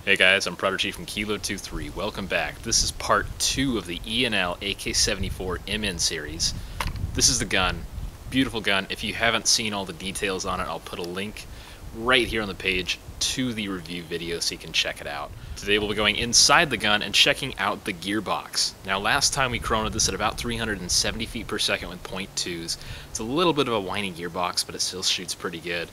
Hey guys, I'm Prodigy from Kilo23. Welcome back. This is part 2 of the E&L AK74MN series. This is the gun. Beautiful gun. If you haven't seen all the details on it, I'll put a link right here on the page to the review video so you can check it out. Today we'll be going inside the gun and checking out the gearbox. Now last time we chronoed this at about 370 feet per second with .2s. It's a little bit of a whiny gearbox, but it still shoots pretty good.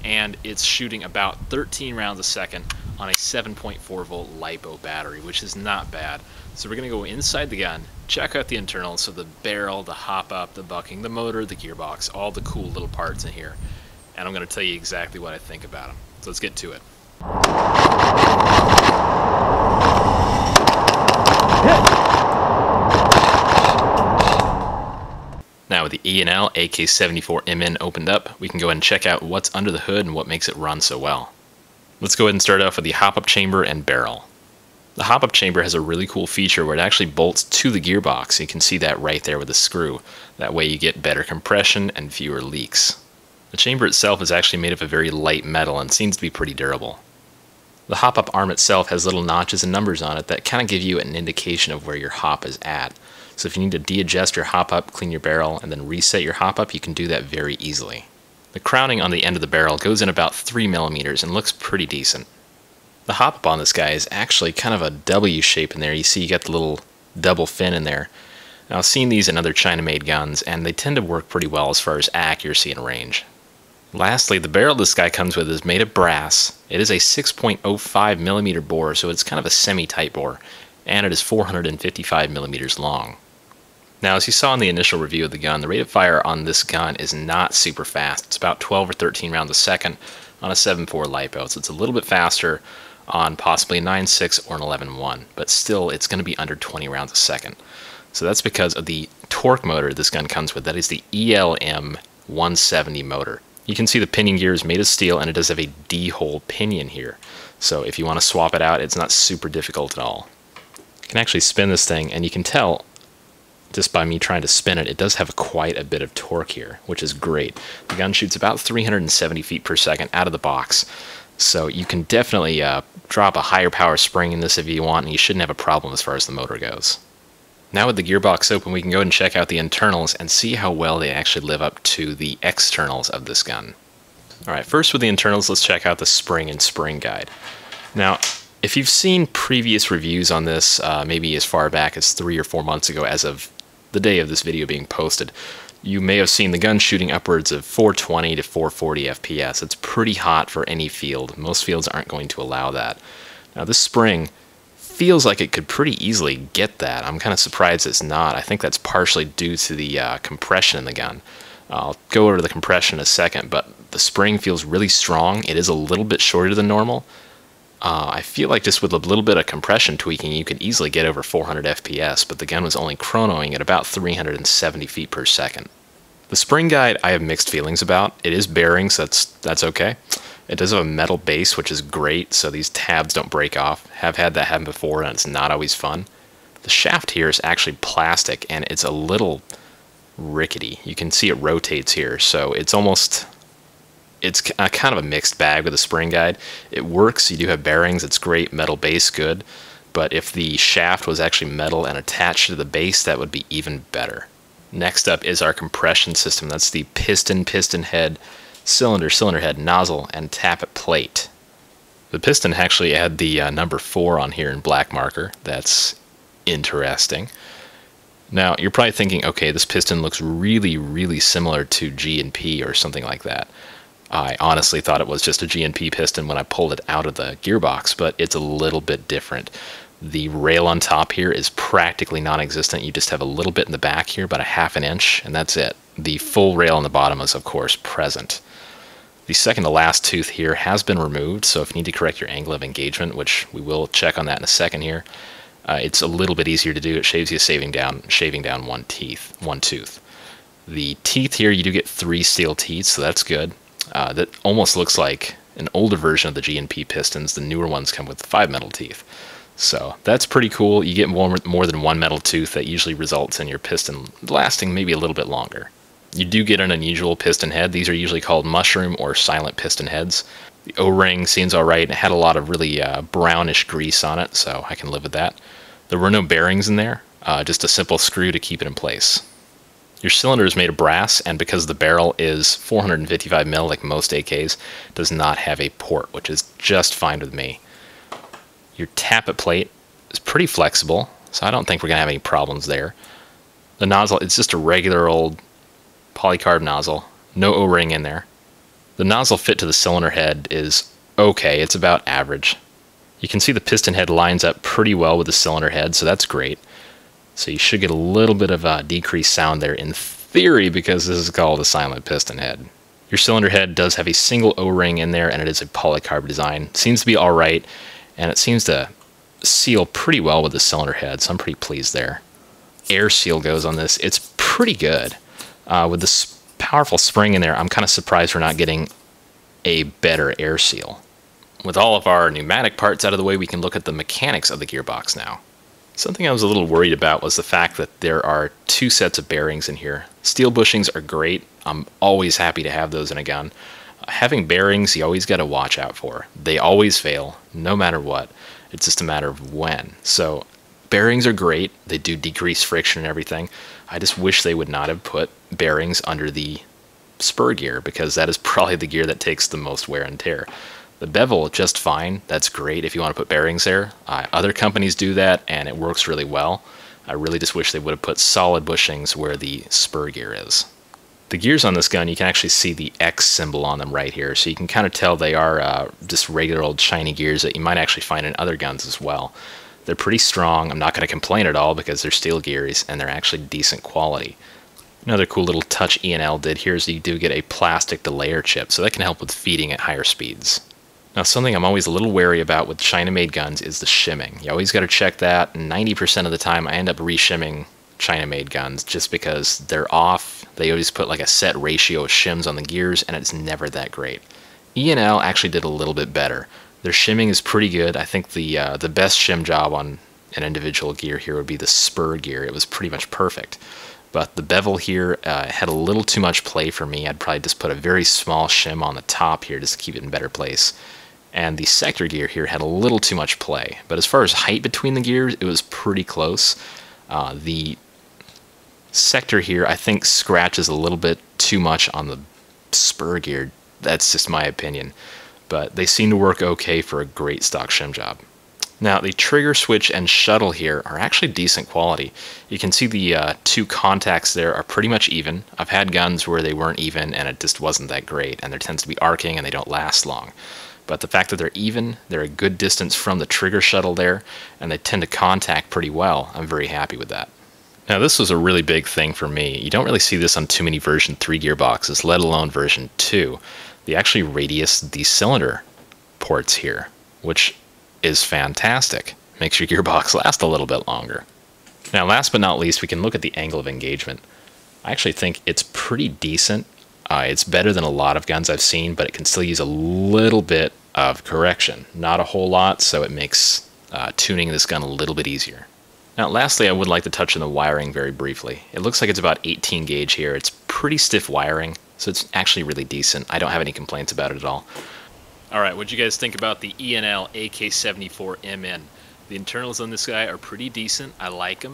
And it's shooting about 13 rounds a second on a 7.4 volt LiPo battery, which is not bad. So we're going to go inside the gun, check out the internals, so the barrel, the hop up, the bucking, the motor, the gearbox, all the cool little parts in here. And I'm going to tell you exactly what I think about them. So let's get to it. Now with the E&L AK74MN opened up, we can go ahead and check out what's under the hood and what makes it run so well. Let's go ahead and start off with the hop-up chamber and barrel. The hop-up chamber has a really cool feature where it actually bolts to the gearbox. You can see that right there with the screw. That way you get better compression and fewer leaks. The chamber itself is actually made of a very light metal and seems to be pretty durable. The hop-up arm itself has little notches and numbers on it that kind of give you an indication of where your hop is at. So if you need to de-adjust your hop-up, clean your barrel, and then reset your hop-up, you can do that very easily. The crowning on the end of the barrel goes in about 3 millimeters and looks pretty decent. The hop-up on this guy is actually kind of a W shape in there. You see you got the little double fin in there. Now I've seen these in other China-made guns, and they tend to work pretty well as far as accuracy and range. Lastly, the barrel this guy comes with is made of brass. It is a 6.05 millimeter bore, so it's kind of a semi-tight bore, and it is 455 millimeters long. Now, as you saw in the initial review of the gun, the rate of fire on this gun is not super fast. It's about 12 or 13 rounds a second on a 7.4 LiPo, so it's a little bit faster on possibly a 9.6 or an 11.1, but still it's going to be under 20 rounds a second. So that's because of the torque motor this gun comes with. That is the ELM 170 motor. You can see the pinion gear is made of steel, and it does have a D-hole pinion here. So if you want to swap it out, it's not super difficult at all. You can actually spin this thing, and you can tell just by me trying to spin it, it does have quite a bit of torque here, which is great. The gun shoots about 370 feet per second out of the box, so you can definitely drop a higher power spring in this if you want, and you shouldn't have a problem as far as the motor goes. Now with the gearbox open, we can go ahead and check out the internals and see how well they actually live up to the externals of this gun. Alright, first with the internals, let's check out the spring and spring guide. Now, if you've seen previous reviews on this, maybe as far back as 3 or 4 months ago as of the day of this video being posted, you may have seen the gun shooting upwards of 420 to 440 FPS. It's pretty hot for any field. Most fields aren't going to allow that. Now this spring feels like it could pretty easily get that. I'm kind of surprised it's not. I think that's partially due to the compression in the gun. I'll go over to the compression in a second, but the spring feels really strong. It is a little bit shorter than normal. I feel like just with a little bit of compression tweaking, you could easily get over 400 FPS, but the gun was only chronoing at about 370 feet per second. The spring guide I have mixed feelings about. It is bearing, so that's okay. It does have a metal base, which is great, so these tabs don't break off. Have had that happen before, and it's not always fun. The shaft here is actually plastic, and it's a little rickety. You can see it rotates here, so it's kind of a mixed bag with the spring guide. It works, you do have bearings, it's great, metal base, good, but if the shaft was actually metal and attached to the base, that would be even better. Next up is our compression system. That's the piston head, cylinder head, nozzle, and tappet plate. The piston actually had the number 4 on here in black marker. That's interesting. Now, you're probably thinking, okay, this piston looks really, really similar to G&P or something like that. I honestly thought it was just a G&P piston when I pulled it out of the gearbox, but it's a little bit different. The rail on top here is practically non-existent. You just have a little bit in the back here, about a ½ inch, and that's it. The full rail on the bottom is, of course, present. The second to last tooth here has been removed, so if you need to correct your angle of engagement, which we will check on that in a second here, it's a little bit easier to do. It shaves you shaving down one tooth. The teeth here, you do get 3 steel teeth, so that's good. That almost looks like an older version of the G&P pistons. The newer ones come with 5 metal teeth. So that's pretty cool. You get more than 1 metal tooth. That usually results in your piston lasting maybe a little bit longer. You do get an unusual piston head. These are usually called mushroom or silent piston heads. The O-ring seems alright, and it had a lot of really brownish grease on it, so I can live with that. There were no bearings in there, just a simple screw to keep it in place. Your cylinder is made of brass, and because the barrel is 455mm like most AKs, does not have a port, which is just fine with me. Your tappet plate is pretty flexible, so I don't think we're going to have any problems there. The nozzle, it's just a regular old polycarb nozzle, no O-ring in there. The nozzle fit to the cylinder head is okay, it's about average. You can see the piston head lines up pretty well with the cylinder head, so that's great. So you should get a little bit of a decreased sound there in theory, because this is called a silent piston head. Your cylinder head does have a single O-ring in there, and it is a polycarb design. Seems to be alright, and it seems to seal pretty well with the cylinder head, so I'm pretty pleased there. Air seal goes on this, it's pretty good. With this powerful spring in there, I'm kind of surprised we're not getting a better air seal. With all of our pneumatic parts out of the way, we can look at the mechanics of the gearbox now. Something I was a little worried about was the fact that there are two sets of bearings in here. Steel bushings are great. I'm always happy to have those in a gun. Having bearings, you always got to watch out for. They always fail, no matter what. It's just a matter of when. So bearings are great. They do decrease friction and everything. I just wish they would not have put bearings under the spur gear, because that is probably the gear that takes the most wear and tear. The bevel, just fine. That's great if you want to put bearings there. Other companies do that, and it works really well. I really just wish they would have put solid bushings where the spur gear is. The gears on this gun, you can actually see the X symbol on them right here, so you can kind of tell they are just regular old shiny gears that you might actually find in other guns as well. They're pretty strong. I'm not going to complain at all, because they're steel gears, and they're actually decent quality. Another cool little touch E&L did here is you do get a plastic delayer chip, so that can help with feeding at higher speeds. Now, something I'm always a little wary about with China-made guns is the shimming. You always got to check that. 90% of the time I end up re-shimming China-made guns just because they're off. They always put like a set ratio of shims on the gears, and it's never that great. E&L actually did a little bit better. Their shimming is pretty good. I think the best shim job on an individual gear here would be the spur gear. It was pretty much perfect. But the bevel here had a little too much play for me. I'd probably just put a very small shim on the top here just to keep it in better place. And the sector gear here had a little too much play. But as far as height between the gears, it was pretty close. The sector here, I think, scratches a little bit too much on the spur gear. That's just my opinion. But they seem to work okay for a great stock shim job. Now, the trigger switch and shuttle here are actually decent quality. You can see the two contacts there are pretty much even. I've had guns where they weren't even and it just wasn't that great, and there tends to be arcing and they don't last long. But the fact that they're even, they're a good distance from the trigger shuttle there, and they tend to contact pretty well, I'm very happy with that. Now, this was a really big thing for me. You don't really see this on too many version 3 gearboxes, let alone version 2. They actually radius the cylinder ports here, which is fantastic. Makes your gearbox last a little bit longer. Now, last but not least, we can look at the angle of engagement. I actually think it's pretty decent. It's better than a lot of guns I've seen, but it can still use a little bit of correction. Not a whole lot, so it makes tuning this gun a little bit easier. Now, lastly, I would like to touch on the wiring very briefly. It looks like it's about 18 gauge here. It's pretty stiff wiring, so it's actually really decent. I don't have any complaints about it at all. Alright, what'd you guys think about the E&L AK74MN? The internals on this guy are pretty decent. I like them.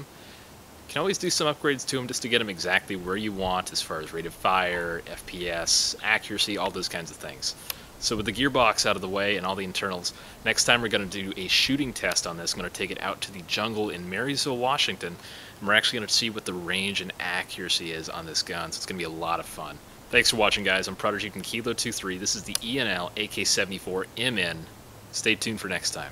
You can always do some upgrades to them just to get them exactly where you want as far as rate of fire, FPS, accuracy, all those kinds of things. So with the gearbox out of the way and all the internals, next time we're going to do a shooting test on this. I'm going to take it out to the jungle in Marysville, Washington, and we're actually going to see what the range and accuracy is on this gun, so it's going to be a lot of fun. Thanks for watching, guys. I'm Prodigy Kilo23. This is the E&L AK74MN. Stay tuned for next time.